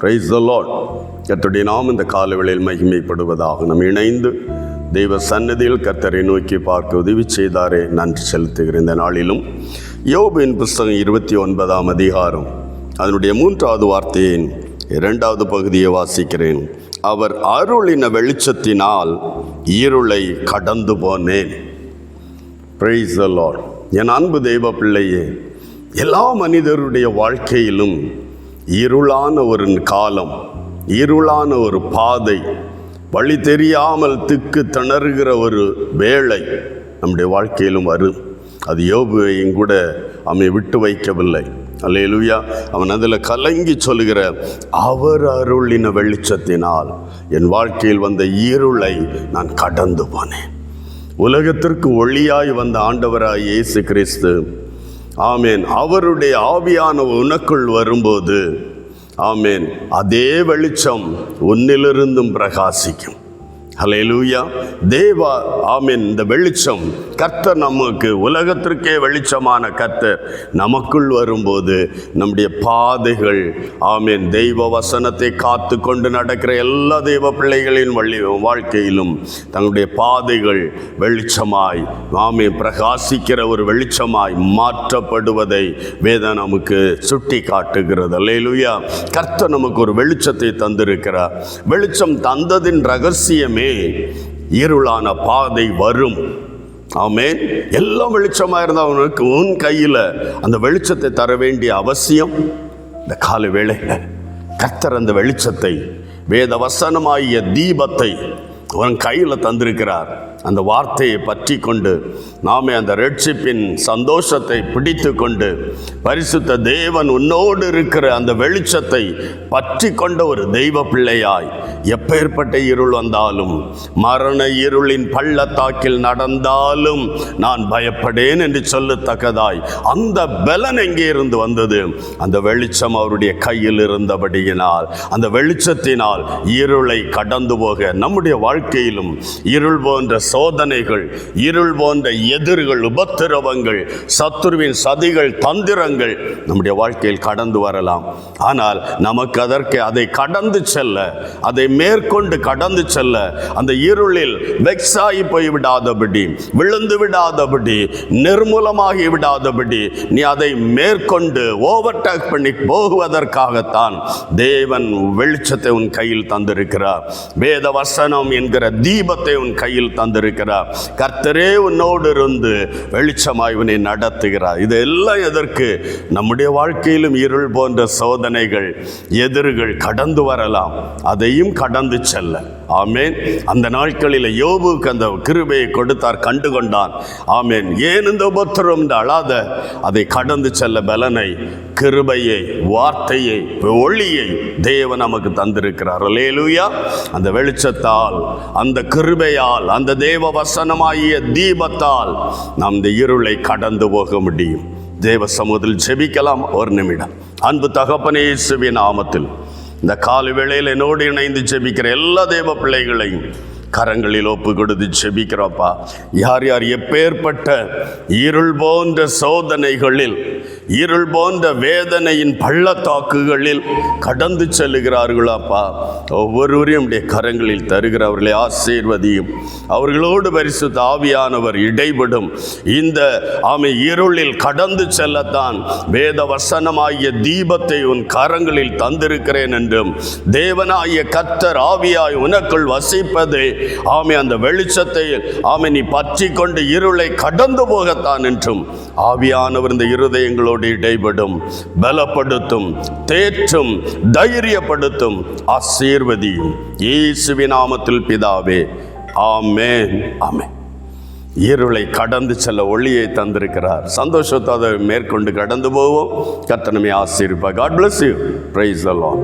Praise the Lord. கர்த்தருடைய நாமம் இந்த காலவேளையில் மகிமைப்படுவதாக. நாம் இணைந்து தெய்வ சன்னதியில் கர்த்தரை நோக்கி பார்க்க உதவி செய்தாரே, நன்றி செலுத்துகிறேன். இந்த நாளிலும் யோபின் புஸ்தகம் 29ஆம் அதிகாரம் அதனுடைய 3வது வார்த்தையின் 2வது பகுதியை வாசிக்கிறேன். அவர் அருளின வெளிச்சத்தினால் இருளை கடந்து போனேன். Praise the Lord. என் அன்பு தெய்வ பிள்ளையே, எல்லா மனிதருடைய வாழ்க்கையிலும் இருளான ஒரு காலம், இருளான ஒரு பாதை, வழி தெரியாமல் திக்கு திணறுகிற ஒரு வேளை நம்முடைய வாழ்க்கையிலும் வரும். அது யோபுவையும் கூட அவனை விட்டு வைக்கவில்லை. அல்லேலூயா. அவன் அதில் கலங்கி சொல்லுகிற, அவர் அருளின வெளிச்சத்தினால் என் வாழ்க்கையில் வந்த இருளை நான் கடந்து போனேன். உலகத்திற்கு ஒளியாய் வந்த ஆண்டவராய் இயேசு கிறிஸ்து, ஆமேன், அவருடைய ஆவியான உனக்குள் வரும்போது, ஆமேன், அதே வெளிச்சம் உன்னிலிருந்தும் பிரகாசிக்கும். ஹல்லேலூயா. தேவா, ஆமேன், இந்த வெளிச்சம் கர்த்தர் நமக்கு, உலகத்திற்கே வெளிச்சமான கர்த்தர் நமக்குள் வரும்போது நம்முடைய பாதைகள், ஆமேன், தெய்வ வசனத்தை காத்து கொண்டு நடக்கிற எல்லா தெய்வ பிள்ளைகளின் வாழ்க்கையிலும் தங்களுடைய பாதைகள் வெளிச்சமாய், ஆமேன், பிரகாசிக்கிற ஒரு வெளிச்சமாய் மாற்றப்படுவதை வேதம் நமக்கு சுட்டி காட்டுகிறது. அல்லேலூயா. கர்த்தர் நமக்கு ஒரு வெளிச்சத்தை தந்திருக்கிறார். வெளிச்சம் தந்ததின் ரகசியமே இருளான பாதை வரும். ஆமென். எல்லாம் வெளிச்சமாக இருந்தால் அவனுக்கு உன் கையில் அந்த வெளிச்சத்தை தர வேண்டிய அவசியம். இந்த கால வேளையில் கர்த்தர் அந்த வெளிச்சத்தை, வேத வசனமாகிய தீபத்தை அவன் கையில் தந்திருக்கிறார். அந்த வார்த்தையை பற்றி கொண்டு நாமே அந்த ரட்சிப்பின் சந்தோஷத்தை பிடித்து கொண்டு, பரிசுத்த தேவன் உன்னோடு இருக்கிற அந்த வெளிச்சத்தை பற்றி கொண்ட ஒரு தெய்வ பிள்ளையாய், எப்பேற்பட்ட இருள் வந்தாலும், மரண இருளின் பள்ளத்தாக்கில் நடந்தாலும் நான் பயப்படேன் என்று சொல்லத்தக்கதாய் அந்த பலன் எங்கே இருந்து வந்தது? அந்த வெளிச்சம் அவருடைய கையில் இருந்தபடியினால், அந்த வெளிச்சத்தினால் இருளை கடந்து போக நம்முடைய வாழ்க்கையிலும் இருள் போன்ற சோதனைகள், இருள் போன்ற எதிர்கள், உபத்திரவங்கள், சத்துருவின் சதிகள், தந்திரங்கள் நம்முடைய வாழ்க்கையில் கடந்து வரலாம். ஆனால் நமக்கு அதற்கு அதை கடந்து செல்ல, அதை மேற்கொண்டு கடந்து செல்ல, அந்த இருளில் வெக்ஸாகி போய் விடாதபடி, விழுந்து விடாதபடி, நிர்மூலமாகி விடாதபடி நீ அதை மேற்கொண்டு ஓவர்டேக் பண்ணி போகுவதற்காகத்தான் தேவன் வெளிச்சத்தை உன் கையில் தந்திருக்கிறார். வேத வசனம் என்கிற தீபத்தை உன் கையில் தந்திருக்கிறார். கர்த்தரே உன்னோடு இருந்து வெளிச்சமாய் உன்னை நடத்துகிறார். இதெல்லாம் எதற்கு? நம்முடைய வாழ்க்கையிலும் இருள் போன்ற சோதனைகள், எதிர்கள் கடந்து வரலாம், அதையும் கடந்து செல்ல, ஆமேன், அந்த நாட்களில் யோபுக்கு அந்த கிருபையை கொடுத்தார், கண்டு கொண்டான். ஆமேன். ஏன் இந்த உபத்திரம் என்று அழாத, அதை கடந்து செல்ல பலனை, கிருபையை, வார்த்தையை, ஒளியை தேவன் நமக்கு தந்திருக்கிறார். அல்லேலூயா. அந்த வெளிச்சத்தால், அந்த கிருபையால், அந்த தேவ வசனமாகிய தீபத்தால் நாம் இந்த இருளை கடந்து போக முடியும். தேவ சமூகத்தில் ஜெபிக்கலாம் ஒரு நிமிடம். அன்பு தகப்பனே, இயேசுவின் நாமத்தில் இந்த காலை வேளையில் என்னோடு இணைந்து ஜெபிக்கிற எல்லா தேவ பிள்ளைகளையும் கரங்களில் ஒப்பு கொடுத்து ஜெபிக்கிறோப்பா. யார் யார் எப்பேற்பட்ட இருள் போன்ற சோதனைகளில், இருள் போன்ற வேதனையின் பள்ளத்தாக்குகளில் கடந்து செல்லுகிறார்களாப்பா, ஒவ்வொருவரையும் உடைய கரங்களில் தருகிறவர்களை ஆசீர்வதியும். அவர்களோடு பரிசுத்த ஆவியானவர் இடைபடும். இந்த இருளில் கடந்து செல்லத்தான் வேத வசனமாகிய தீபத்தை உன் கரங்களில் தந்திருக்கிறேன் என்றும், தேவனாகிய கர்த்தர் ஆவியாய் உனக்குள் வசிப்பதே அந்த வெளிச்சத்தை நீ பற்றி கொண்டு இருளை கடந்து போகத்தான் என்றும் ஆவியானவர் இந்த இருதயங்களோடு இடைபடும், பலப்படுத்தும், தேற்றும், தைரியப்படுத்தும், ஆசீர்வதியும். இயேசுவின் நாமத்தில் பிதாவே, ஆமென், ஆமென். இருளை கடந்து செல்ல ஒளியை தந்திருக்கிறார். சந்தோஷத்தை அதை மேற்கொண்டு கடந்து போவோம். கர்த்தர் நம்மை ஆசீர்வதிப்பார். God bless you. Praise the Lord.